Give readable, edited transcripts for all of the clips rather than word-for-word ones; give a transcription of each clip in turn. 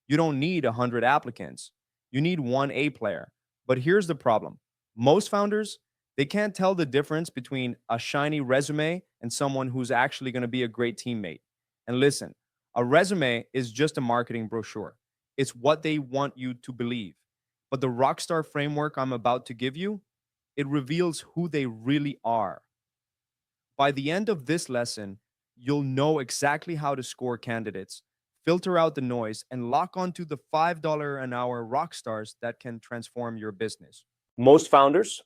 You don't need 100 applicants. You need one A player. But here's the problem. Most founders, they can't tell the difference between a shiny resume and someone who's actually going to be a great teammate. And listen, a resume is just a marketing brochure. It's what they want you to believe. But the rockstar framework I'm about to give you, it reveals who they really are. By the end of this lesson, you'll know exactly how to score candidates, filter out the noise, and lock onto the $5 an hour rock stars that can transform your business. Most founders,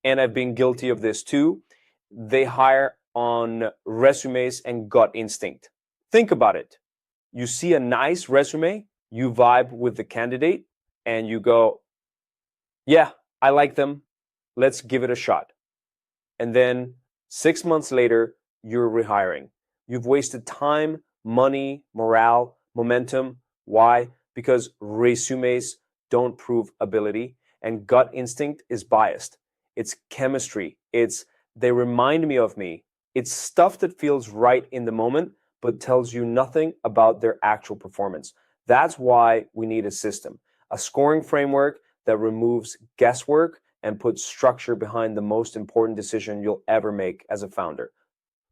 and I've been guilty of this too, they hire on resumes and gut instinct. Think about it. You see a nice resume, you vibe with the candidate, and you go, yeah, I like them. Let's give it a shot. And then 6 months later, you're rehiring. You've wasted time, money, morale, momentum. Why? Because resumes don't prove ability and gut instinct is biased. It's chemistry. It's they remind me of me. It's stuff that feels right in the moment, but tells you nothing about their actual performance. That's why we need a system, a scoring framework that removes guesswork and put structure behind the most important decision you'll ever make as a founder: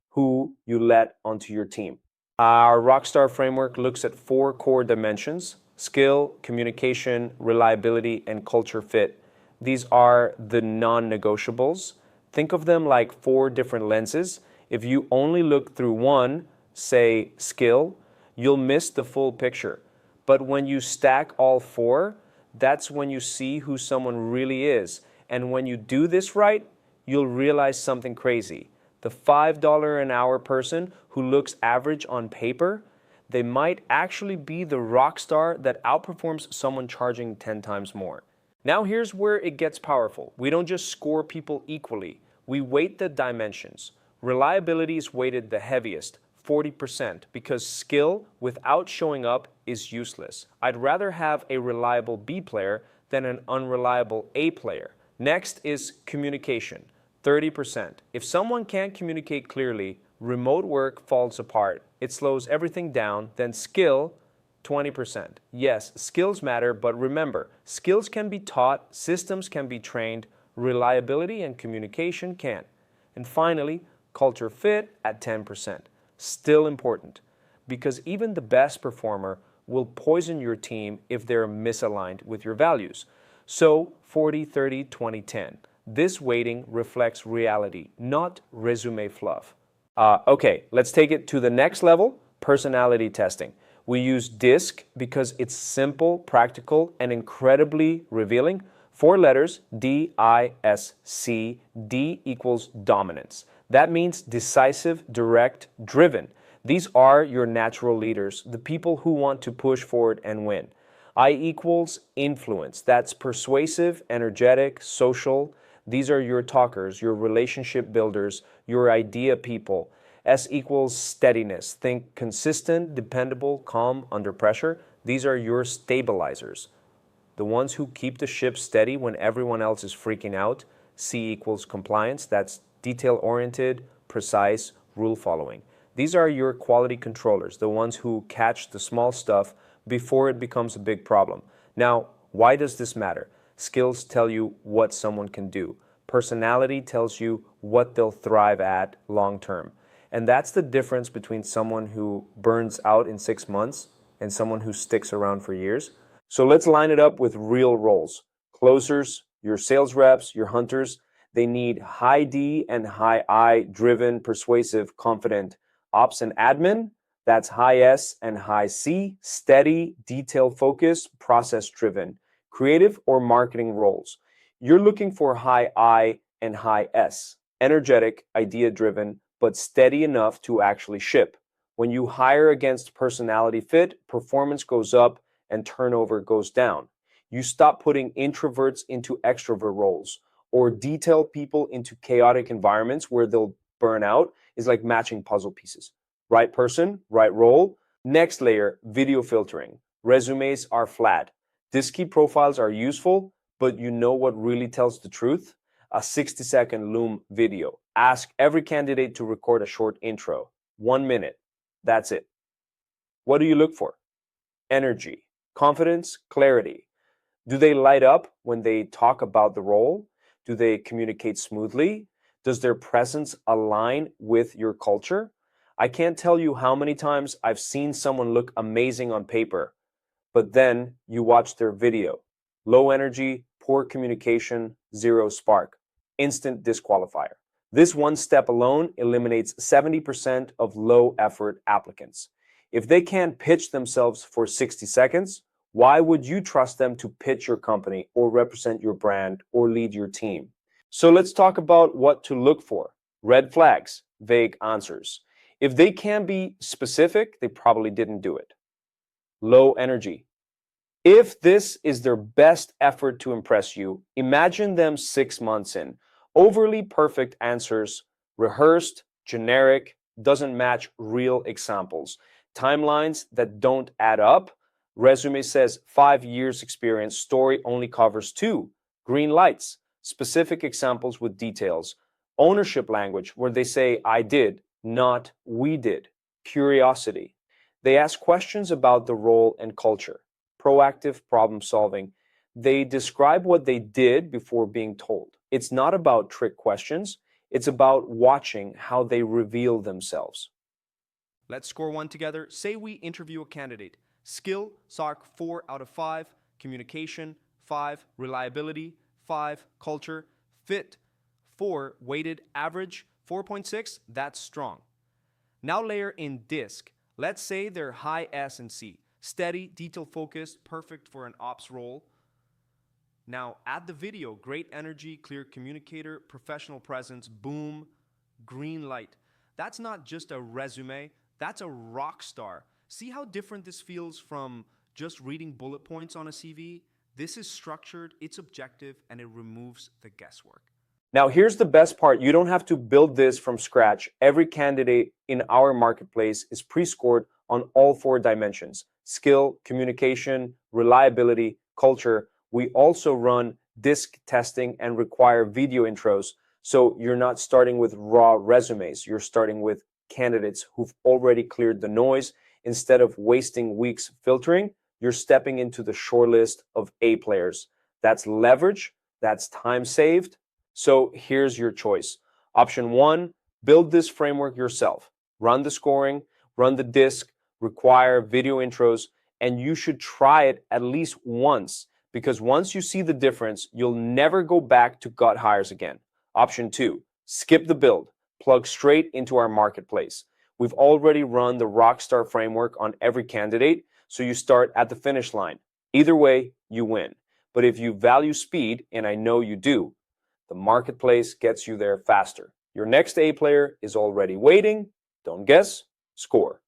who you let onto your team. Our Rockstar framework looks at 4 core dimensions: skill, communication, reliability, and culture fit. These are the non negotiables. Think of them like 4 different lenses. If you only look through one, say skill, you'll miss the full picture. But when you stack all 4, that's when you see who someone really is. And when you do this right, you'll realize something crazy. The $5 an hour person who looks average on paper, they might actually be the rock star that outperforms someone charging 10 times more. Now here's where it gets powerful. We don't just score people equally. We weight the dimensions. Reliability is weighted the heaviest, 40%, because skill without showing up is useless. I'd rather have a reliable B player than an unreliable A player. Next is communication, 30%. If someone can't communicate clearly, remote work falls apart. It slows everything down. Then skill, 20%. Yes, skills matter, but remember, skills can be taught, systems can be trained, reliability and communication can't. And finally, culture fit at 10%. Still important, because even the best performer will poison your team if they're misaligned with your values. So 40, 30, 20, 10. This weighting reflects reality, not resume fluff. Okay, let's take it to the next level, personality testing. We use DISC because it's simple, practical, and incredibly revealing. 4 letters, D-I-S-C. D equals dominance. That means decisive, direct, driven. These are your natural leaders, the people who want to push forward and win. I equals influence. That's persuasive, energetic, social. These are your talkers, your relationship builders, your idea people. S equals steadiness. Think consistent, dependable, calm under pressure. These are your stabilizers, the ones who keep the ship steady when everyone else is freaking out. C equals compliance. That's detail-oriented, precise, rule-following. These are your quality controllers, the ones who catch the small stuff before it becomes a big problem. Now, why does this matter? Skills tell you what someone can do. Personality tells you what they'll thrive at long term. And that's the difference between someone who burns out in 6 months and someone who sticks around for years. So let's line it up with real roles. Closers, your sales reps, your hunters, they need high D and high I, driven, persuasive, confident. Ops and admin, that's high S and high C, steady, detail focused, process driven. Creative or marketing roles, you're looking for high I and high S, energetic, idea driven, but steady enough to actually ship. When you hire against personality fit, performance goes up and turnover goes down. You stop putting introverts into extrovert roles or detail people into chaotic environments where they'll burn out. Is like matching puzzle pieces. Right person, right role. Next layer, video filtering. Resumes are flat. Disky profiles are useful, but you know what really tells the truth? A 60-second Loom video. Ask every candidate to record a short intro. 1 minute. That's it. What do you look for? Energy. Confidence, clarity. Do they light up when they talk about the role? Do they communicate smoothly? Does their presence align with your culture? I can't tell you how many times I've seen someone look amazing on paper, but then you watch their video. Low energy, poor communication, zero spark. Instant disqualifier. This one step alone eliminates 70% of low effort applicants. If they can't pitch themselves for 60 seconds, why would you trust them to pitch your company or represent your brand or lead your team? So let's talk about what to look for. Red flags, vague answers. If they can't be specific, they probably didn't do it. Low energy. If this is their best effort to impress you, imagine them 6 months in. Overly perfect answers, rehearsed, generic, doesn't match real examples. Timelines that don't add up. Resume says 5 years experience, story only covers 2. Green lights, specific examples with details. Ownership language, where they say I did, not we did. Curiosity. They ask questions about the role and culture. Proactive problem solving. They describe what they did before being told. It's not about trick questions, it's about watching how they reveal themselves. Let's score one together. Say we interview a candidate. Skill, SARC 4 out of 5. Communication, 5. Reliability, 5. Culture, fit, 4. Weighted average, 4.6. That's strong. Now layer in DISC. Let's say they're high S and C. Steady, detail focused, perfect for an ops role. Now add the video. Great energy, clear communicator, professional presence, boom, green light. That's not just a resume, that's a rock star. See how different this feels from just reading bullet points on a CV? This is structured, it's objective, and it removes the guesswork. Now, here's the best part. You don't have to build this from scratch. Every candidate in our marketplace is pre-scored on all 4 dimensions: skill, communication, reliability, culture. We also run disc testing and require video intros. So you're not starting with raw resumes. You're starting with candidates who've already cleared the noise. Instead of wasting weeks filtering, you're stepping into the shortlist of A players. That's leverage, that's time saved. So here's your choice. Option 1, build this framework yourself. Run the scoring, run the disc, require video intros, and you should try it at least once, because once you see the difference, you'll never go back to gut hires again. Option 2, skip the build, plug straight into our marketplace. We've already run the Rockstar framework on every candidate, so you start at the finish line. Either way, you win. But if you value speed, and I know you do, the marketplace gets you there faster. Your next A player is already waiting. Don't guess, score.